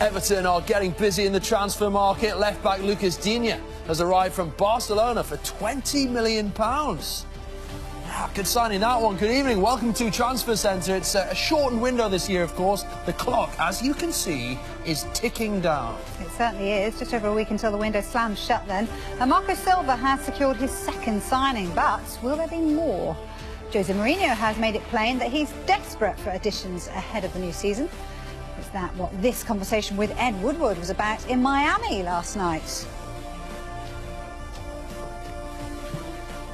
Everton are getting busy in the transfer market. Left-back Lucas Digne has arrived from Barcelona for £20 million. Good signing, that one. Good evening. Welcome to Transfer Centre. It's a shortened window this year, of course. The clock, as you can see, is ticking down. It certainly is. Just over a week until the window slams shut then. And Marco Silva has secured his second signing, but will there be more? Jose Mourinho has made it plain that he's desperate for additions ahead of the new season. Is that what this conversation with Ed Woodward was about in Miami last night?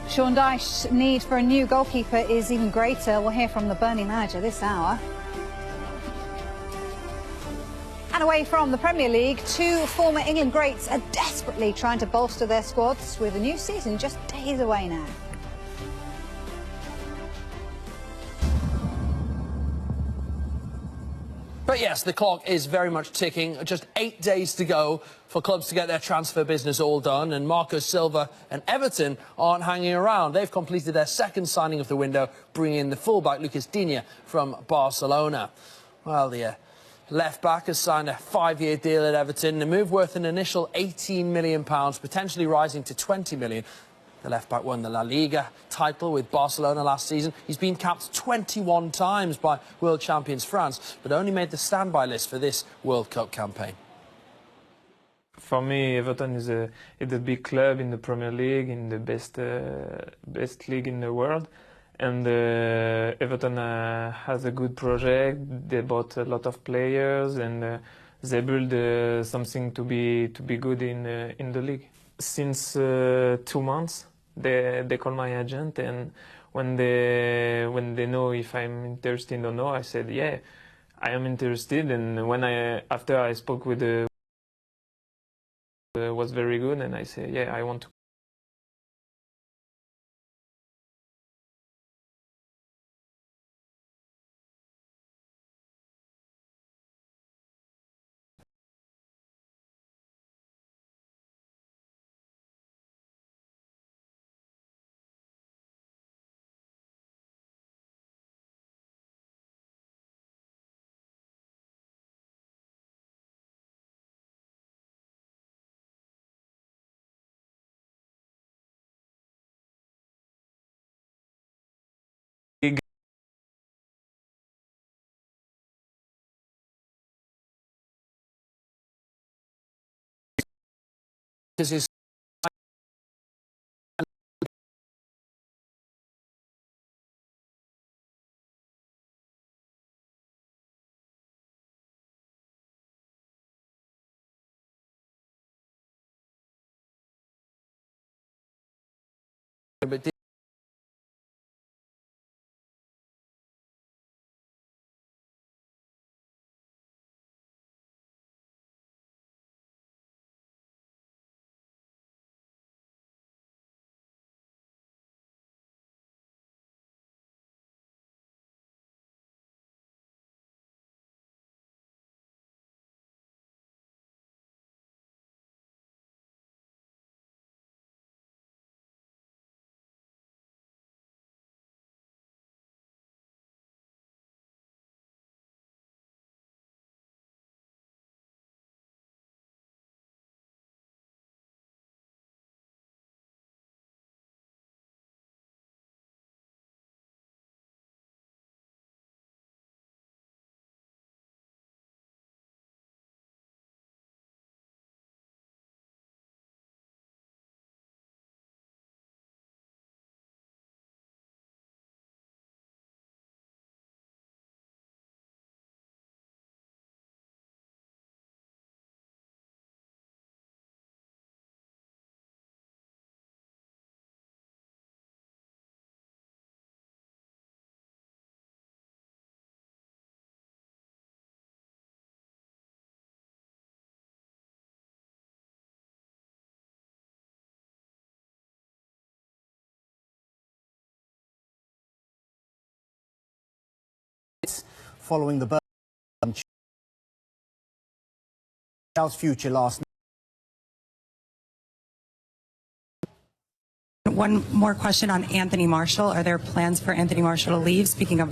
Sean Dyche's need for a new goalkeeper is even greater. We'll hear from the Burnley manager this hour. And away from the Premier League, two former England greats are desperately trying to bolster their squads with a new season just days away now. But yes, the clock is very much ticking. Just 8 days to go for clubs to get their transfer business all done. And Marco Silva and Everton aren't hanging around. They've completed their second signing of the window, bringing in the fullback Lucas Digne from Barcelona. Well, the left-back has signed a 5-year deal at Everton, a move worth an initial £18 million, potentially rising to £20 million. The left-back won the La Liga title with Barcelona last season. He's been capped 21 times by world champions France, but only made the standby list for this World Cup campaign. For me, Everton is a big club in the Premier League, in the best league in the world. And Everton has a good project. They bought a lot of players, and they build something to be good in the league. Since 2 months, they call my agent, and when they know if I'm interested or not, I said, yeah, I am interested. And after I spoke with the was very good, and I said, yeah, I want to. This is but following the Chelsea future last night. One more question on Anthony Martial. Are there plans for Anthony Martial to leave? Speaking of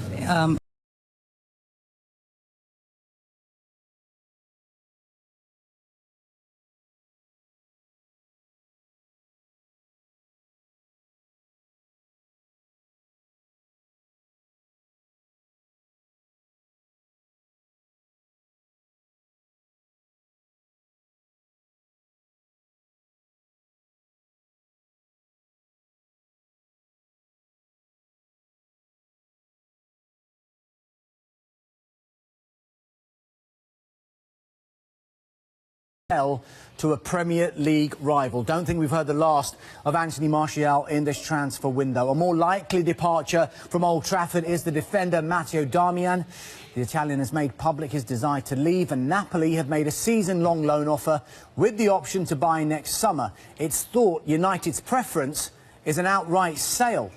to a Premier League rival. Don't think we've heard the last of Anthony Martial in this transfer window. A more likely departure from Old Trafford is the defender Matteo Darmian. The Italian has made public his desire to leave, and Napoli have made a season-long loan offer with the option to buy next summer. It's thought United's preference is an outright sale.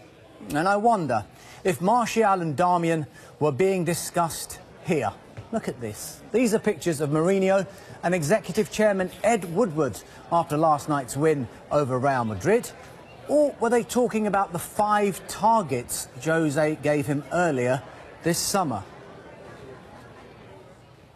And I wonder if Martial and Darmian were being discussed here. Look at this. These are pictures of Mourinho and Executive Chairman Ed Woodward after last night's win over Real Madrid. Or were they talking about the 5 targets Jose gave him earlier this summer?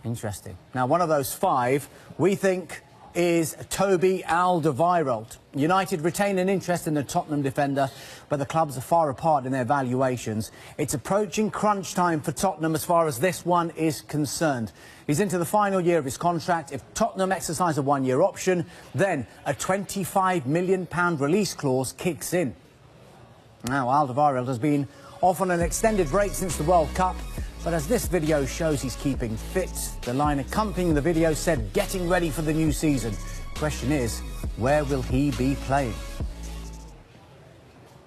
Interesting. Now, one of those 5, we think, is Toby Alderweireld. United retain an interest in the Tottenham defender, but the clubs are far apart in their valuations. It's approaching crunch time for Tottenham as far as this one is concerned. He's into the final year of his contract. If Tottenham exercise a 1-year option, then a £25 million release clause kicks in. Now, Alderweireld has been off on an extended break since the World Cup, but as this video shows, he's keeping fit. The line accompanying the video said, getting ready for the new season. Question is, where will he be playing?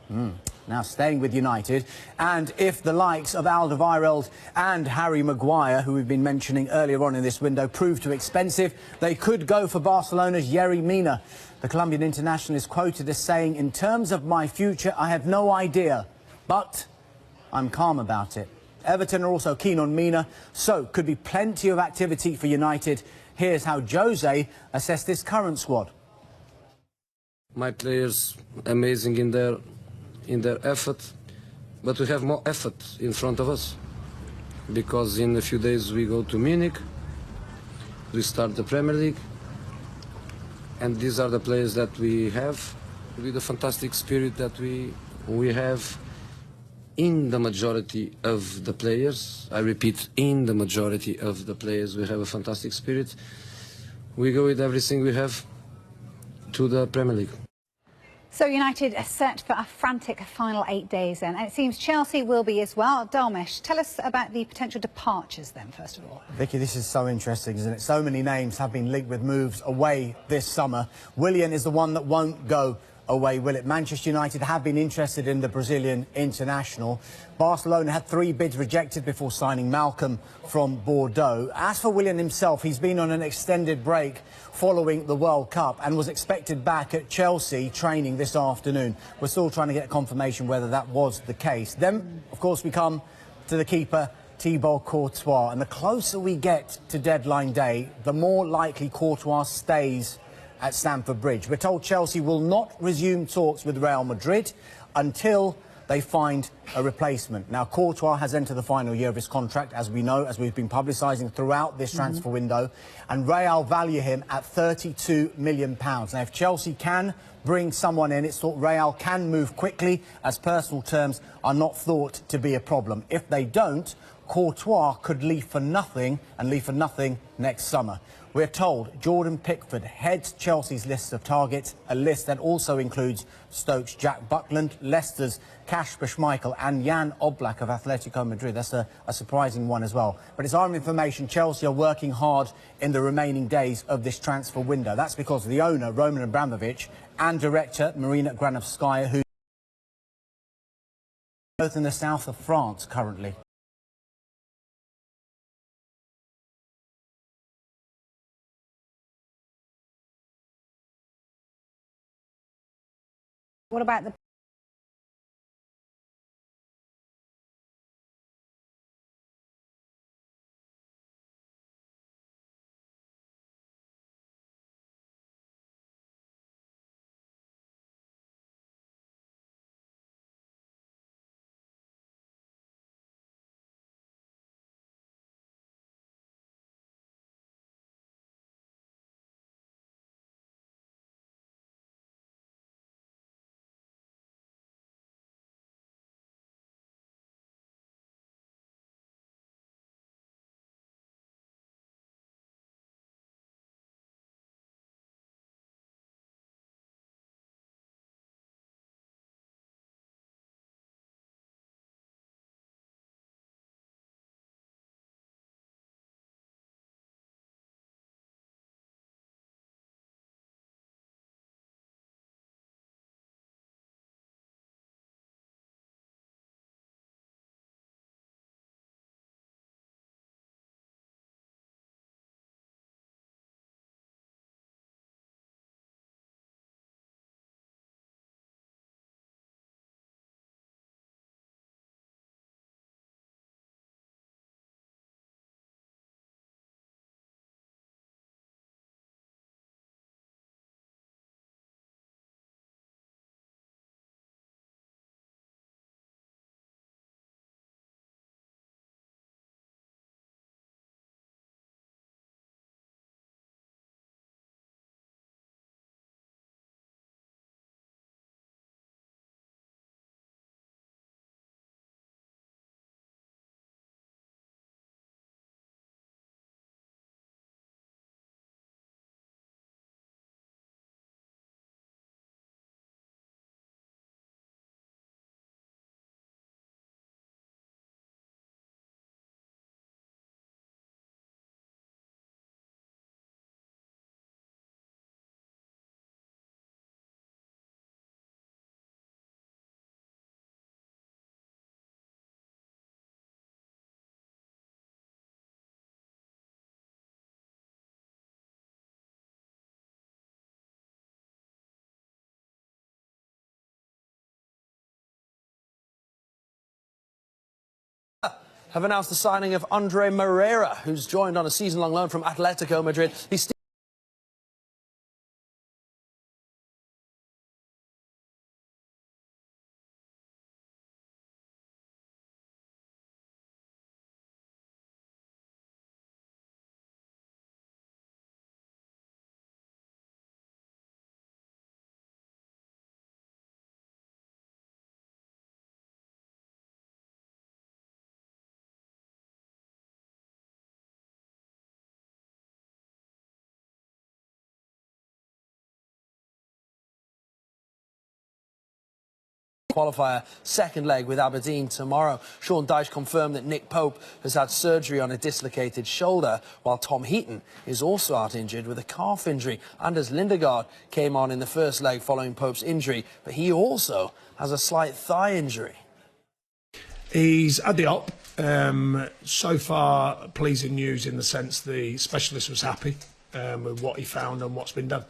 Now, staying with United, and if the likes of Alderweireld and Harry Maguire, who we've been mentioning earlier on in this window, prove too expensive, they could go for Barcelona's Yerry Mina. The Colombian international is quoted as saying, "In terms of my future, I have no idea, but I'm calm about it." Everton are also keen on Mina, so could be plenty of activity for United. Here's how Jose assessed this current squad. My players amazing in their effort, but we have more effort in front of us, because in a few days we go to Munich, we start the Premier League, and these are the players that we have, with the fantastic spirit that we have in the majority of the players. I repeat, in the majority of the players we have a fantastic spirit. We go with everything we have to the Premier League. So United are set for a frantic final 8 days then, and it seems Chelsea will be as well. Dalmesh, tell us about the potential departures then, first of all. Vicky, this is so interesting, isn't it? So many names have been linked with moves away this summer. Willian is the one that won't go away, will it? Manchester United have been interested in the Brazilian international. Barcelona had 3 bids rejected before signing Malcolm from Bordeaux. As for Willian himself, he's been on an extended break following the World Cup and was expected back at Chelsea training this afternoon. We're still trying to get confirmation whether that was the case. Then, of course, we come to the keeper, Thibaut Courtois, and the closer we get to deadline day, the more likely Courtois stays at Stamford Bridge. We're told Chelsea will not resume talks with Real Madrid until they find a replacement. Now, Courtois has entered the final year of his contract, as we know, as we've been publicising throughout this transfer window, and Real value him at £32 million. Now, if Chelsea can bring someone in, it's thought Real can move quickly, as personal terms are not thought to be a problem. If they don't, Courtois could leave for nothing, and leave for nothing next summer. We're told Jordan Pickford heads Chelsea's list of targets, a list that also includes Stoke's Jack Buckland, Leicester's Kasper Schmeichel and Jan Oblak of Atletico Madrid. That's a surprising one as well. But it's our information Chelsea are working hard in the remaining days of this transfer window. That's because the owner, Roman Abramovich, and director, Marina Granovskaya, who both in the south of France currently. What about the have announced the signing of Andre Moreira, who's joined on a season-long loan from Atletico Madrid. He's qualifier second leg with Aberdeen tomorrow. Sean Dyche confirmed that Nick Pope has had surgery on a dislocated shoulder, while Tom Heaton is also out injured with a calf injury. Anders Lindegaard came on in the first leg following Pope's injury, but he also has a slight thigh injury. He's had the op. So far, pleasing news in the sense the specialist was happy with what he found and what's been done.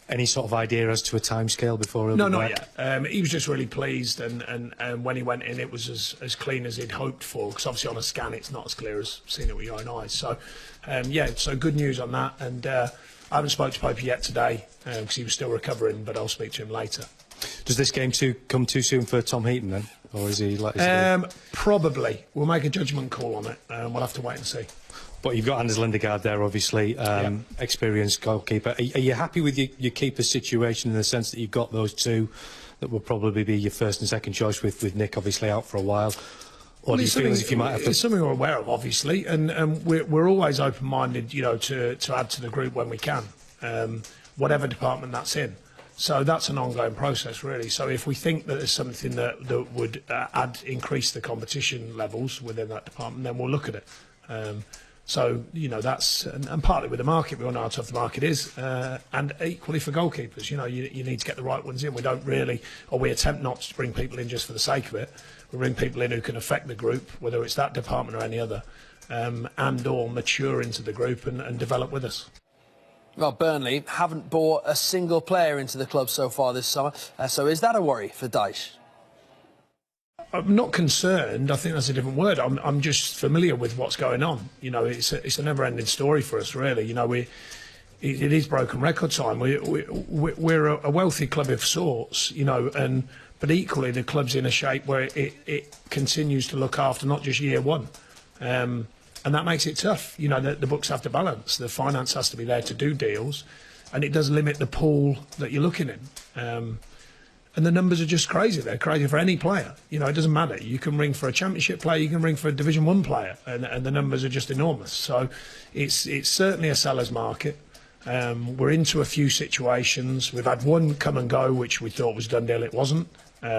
Any sort of idea as to a timescale before he'll No, be not back? yet. He was just really pleased, and when he went in, it was as clean as he'd hoped for. Because obviously on a scan, it's not as clear as seeing it with your own eyes. So, yeah, so good news on that. And I haven't spoken to Pope yet today because he was still recovering, but I'll speak to him later. Does this game come too soon for Tom Heaton then, or is he likely? Probably. We'll make a judgment call on it. We'll have to wait and see. But you've got Anders Lindegaard there, obviously, experienced goalkeeper. Are you happy with your keeper situation in the sense that you've got those two that will probably be your first and second choice with Nick obviously out for a while? Or do you feel as if you might have to... It's something we're aware of, obviously, and we're always open-minded, you know, to add to the group when we can, whatever department that's in. So that's an ongoing process, really. So if we think that there's something that would increase the competition levels within that department, then we'll look at it. So, you know, that's, and partly with the market, we all know how tough the market is, and equally for goalkeepers, you know, you need to get the right ones in. We don't really, or we attempt not to bring people in just for the sake of it. We bring people in who can affect the group, whether it's that department or any other, and or mature into the group and develop with us. Well, Burnley haven't brought a single player into the club so far this summer, so is that a worry for Dyche? I'm not concerned. I think that's a different word. I'm just familiar with what's going on. You know, it's a never-ending story for us, really. You know, it is broken record time. We're a wealthy club of sorts, you know, but equally the club's in a shape where it continues to look after not just year one, and that makes it tough. You know, the books have to balance. The finance has to be there to do deals, and it does limit the pool that you're looking in. And the numbers are just crazy. They're crazy for any player. You know, it doesn't matter. You can ring for a championship player, you can ring for a Division 1 player, and the numbers are just enormous. So it's certainly a seller's market. We're into a few situations. We've had one come and go, which we thought was done deal. It wasn't.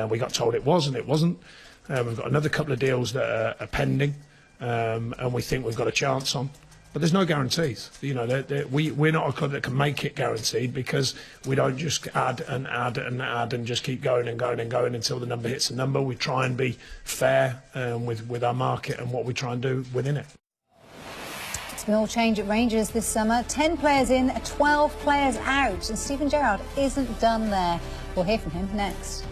We got told it was, and it wasn't. We've got another couple of deals that are pending, and we think we've got a chance on. But there's no guarantees. You know, we're not a club that can make it guaranteed because we don't just add and add and add and just keep going and going and going until the number hits a number. We try and be fair with our market and what we try and do within it. It's been all change at Rangers this summer. 10 players in, 12 players out. And Steven Gerrard isn't done there. We'll hear from him next.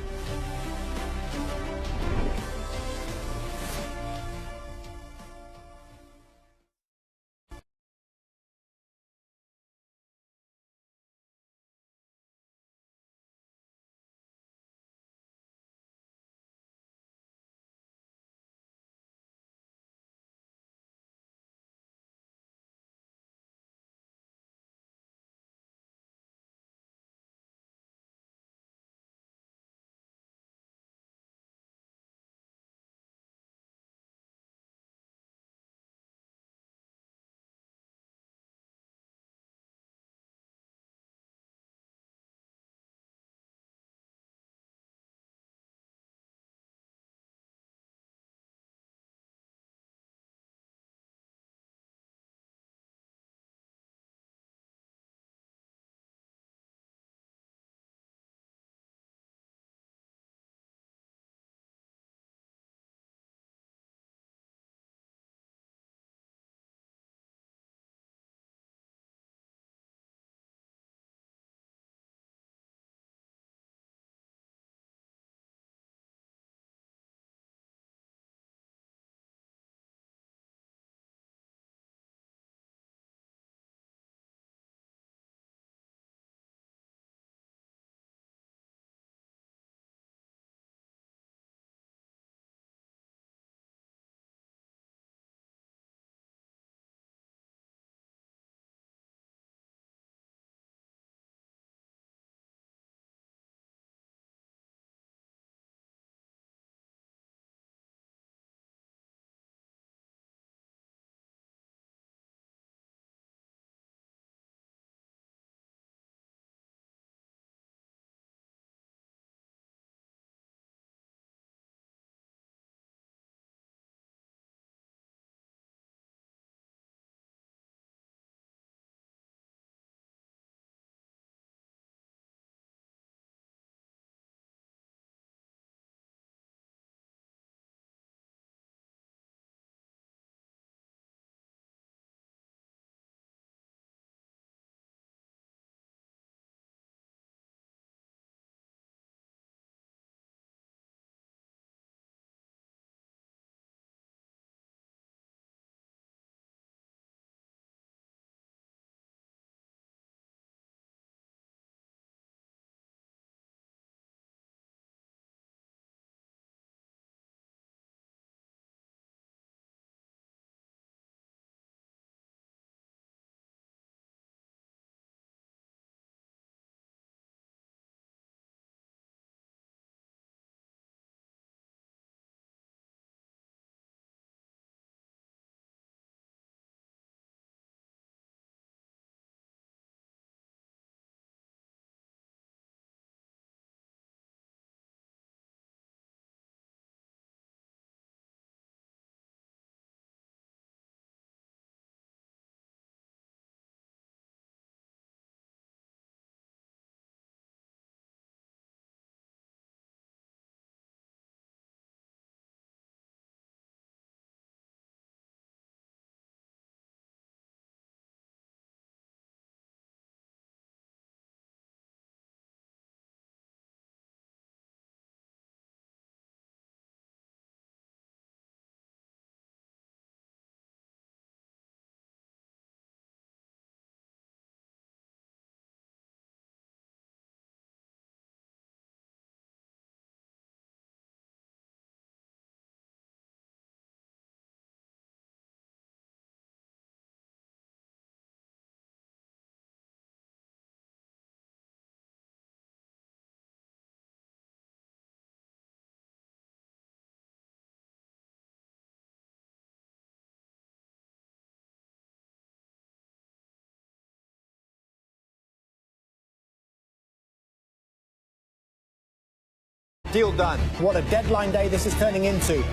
deal done. What a deadline day this is turning into.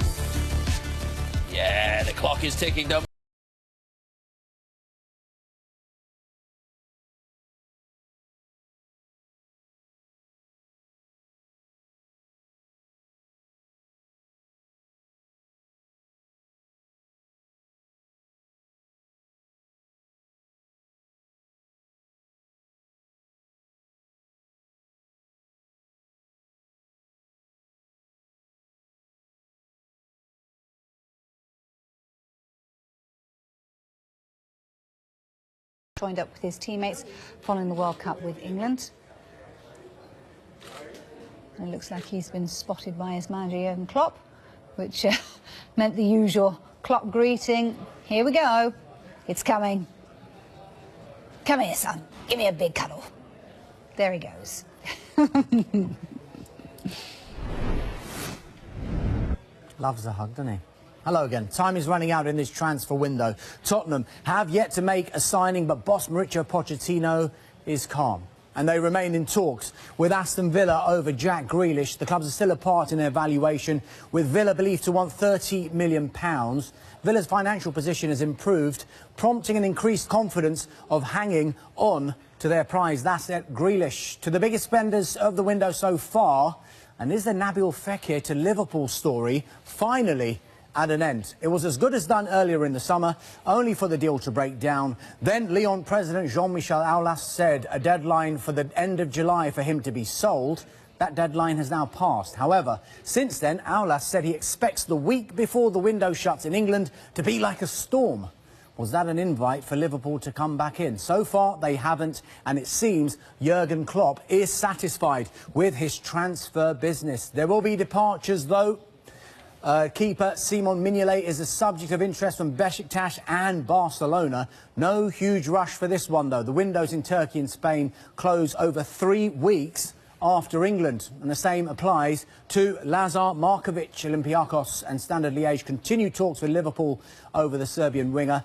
Yeah, the clock is ticking down. Joined up with his teammates following the World Cup with England. And it looks like he's been spotted by his manager Jurgen Klopp, which meant the usual Klopp greeting. Here we go. It's coming. Come here, son. Give me a big cuddle. There he goes. Loves a hug, doesn't he? Hello again. Time is running out in this transfer window. Tottenham have yet to make a signing, but boss Mauricio Pochettino is calm. And they remain in talks with Aston Villa over Jack Grealish. The clubs are still apart in their valuation, with Villa believed to want £30 million. Villa's financial position has improved, prompting an increased confidence of hanging on to their prized asset, Grealish. To the biggest spenders of the window so far, and is the Nabil Fekir to Liverpool story finally at an end? It was as good as done earlier in the summer, only for the deal to break down. Then Lyon president Jean-Michel Aulas said a deadline for the end of July for him to be sold. That deadline has now passed. However, since then, Aulas said he expects the week before the window shuts in England to be like a storm. Was that an invite for Liverpool to come back in? So far, they haven't, and it seems Jurgen Klopp is satisfied with his transfer business. There will be departures, though. Keeper Simon Mignolet is a subject of interest from Besiktas and Barcelona. No huge rush for this one, though. The windows in Turkey and Spain close over 3 weeks after England. And the same applies to Lazar Markovic. Olympiacos and Standard Liège continue talks with Liverpool over the Serbian winger.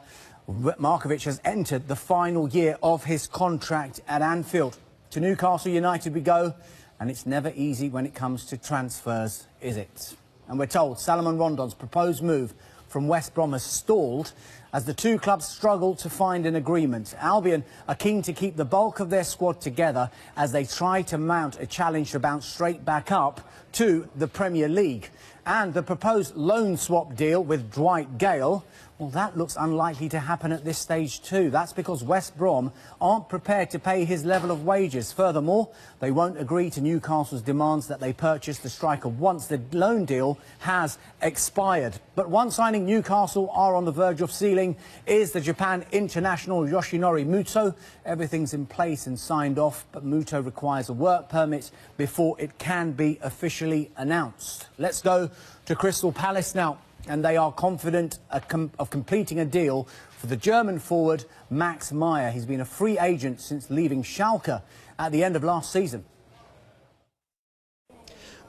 Markovic has entered the final year of his contract at Anfield. To Newcastle United we go, and it's never easy when it comes to transfers, is it? And we're told Salomon Rondon's proposed move from West Brom has stalled as the two clubs struggle to find an agreement. Albion are keen to keep the bulk of their squad together as they try to mount a challenge to bounce straight back up to the Premier League. And the proposed loan swap deal with Dwight Gale, well, that looks unlikely to happen at this stage too. That's because West Brom aren't prepared to pay his level of wages. Furthermore, they won't agree to Newcastle's demands that they purchase the striker once the loan deal has expired. But one signing Newcastle are on the verge of sealing is the Japan international Yoshinori Muto. Everything's in place and signed off, but Muto requires a work permit before it can be officially announced. Let's go to Crystal Palace now. And they are confident of completing a deal for the German forward Max Meyer. He's been a free agent since leaving Schalke at the end of last season.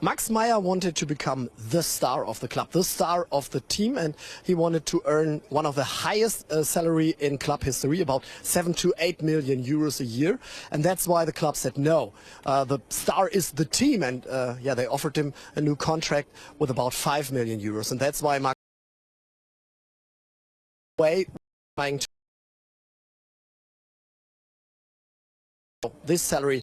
Max Meyer wanted to become the star of the club, the star of the team, and he wanted to earn one of the highest salary in club history, about 7 to 8 million euros a year. And that's why the club said no. The star is the team, and yeah, they offered him a new contract with about 5 million euros. And that's why Max trying to this salary